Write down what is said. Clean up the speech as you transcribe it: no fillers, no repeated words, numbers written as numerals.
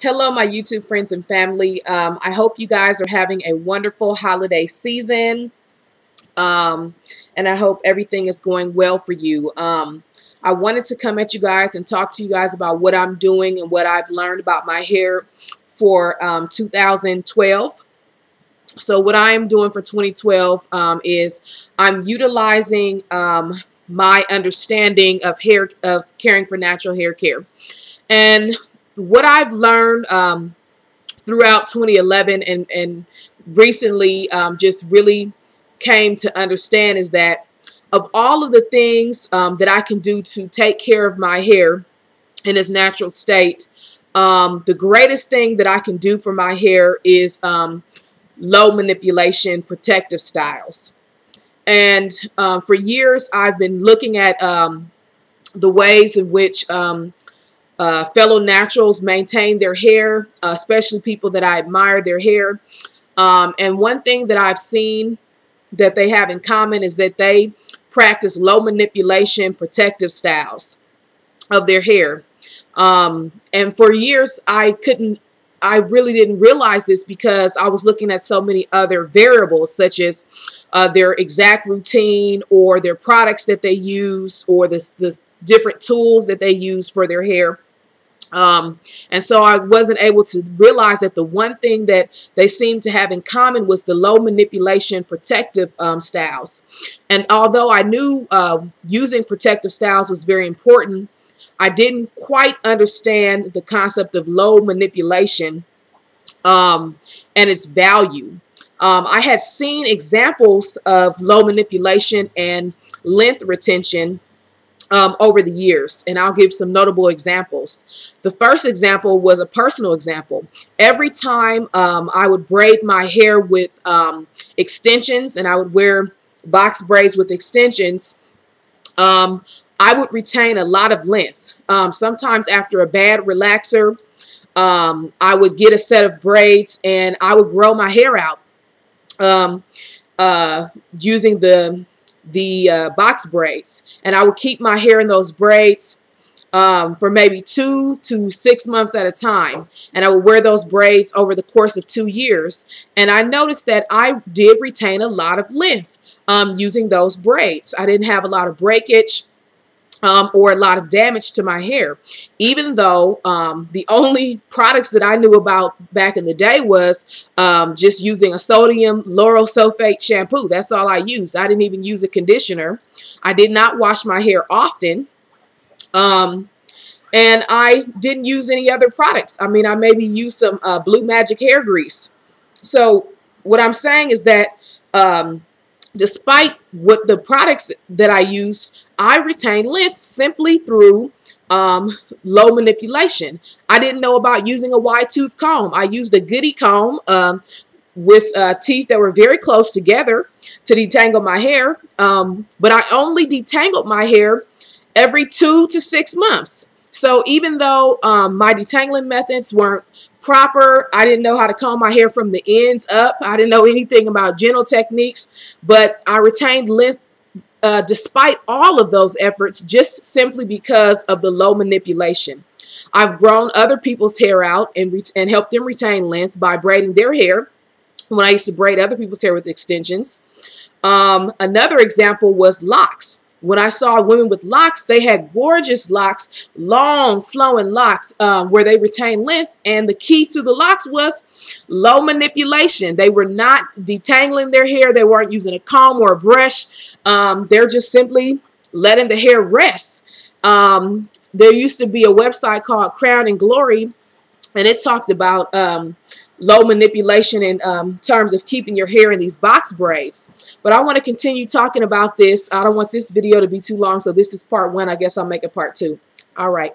Hello, my YouTube friends and family. I hope you guys are having a wonderful holiday season, and I hope everything is going well for you. I wanted to come at you guys and talk to you guys about what I'm doing and what I've learned about my hair for 2012. So what I am doing for 2012 is I'm utilizing my understanding of caring for natural hair care. And what I've learned throughout 2011 and recently just really came to understand is that of all of the things that I can do to take care of my hair in its natural state, the greatest thing that I can do for my hair is low manipulation protective styles. And for years I've been looking at the ways in which fellow naturals maintain their hair, especially people that I admire their hair. And one thing that I've seen that they have in common is that they practice low manipulation protective styles of their hair. And for years I really didn't realize this because I was looking at so many other variables, such as their exact routine or their products that they use or the different tools that they use for their hair. And so I wasn't able to realize that the one thing that they seemed to have in common was the low manipulation protective styles. And although I knew using protective styles was very important, I didn't quite understand the concept of low manipulation and its value. I had seen examples of low manipulation and length retention over the years, and I'll give some notable examples. The first example was a personal example. Every time I would braid my hair with extensions, and I would wear box braids with extensions, I would retain a lot of length. Sometimes after a bad relaxer, I would get a set of braids and I would grow my hair out using the box braids, and I would keep my hair in those braids for maybe 2 to 6 months at a time, and I would wear those braids over the course of 2 years, and I noticed that I did retain a lot of length using those braids. I didn't have a lot of breakage or a lot of damage to my hair, even though the only products that I knew about back in the day was just using a sodium lauryl sulfate shampoo. That's all I used. I didn't even use a conditioner. I did not wash my hair often. And I didn't use any other products. I mean, I maybe used some Blue Magic hair grease. So what I'm saying is that despite what the products that I use, I retain length simply through low manipulation. I didn't know about using a wide tooth comb. I used a goody comb with teeth that were very close together to detangle my hair, but I only detangled my hair every 2 to 6 months. So even though my detangling methods weren't proper, I didn't know how to comb my hair from the ends up, I didn't know anything about gentle techniques, but I retained length despite all of those efforts, just simply because of the low manipulation. I've grown other people's hair out and helped them retain length by braiding their hair when I used to braid other people's hair with extensions. Another example was locks. When I saw women with locks, they had gorgeous locks, long flowing locks where they retained length. And the key to the locks was low manipulation. They were not detangling their hair. They weren't using a comb or a brush. They're just simply letting the hair rest. There used to be a website called Crown and Glory, and it talked about low manipulation in terms of keeping your hair in these box braids. But I want to continue talking about this. I don't want this video to be too long, so this is part 1. I guess I'll make it part 2. All right.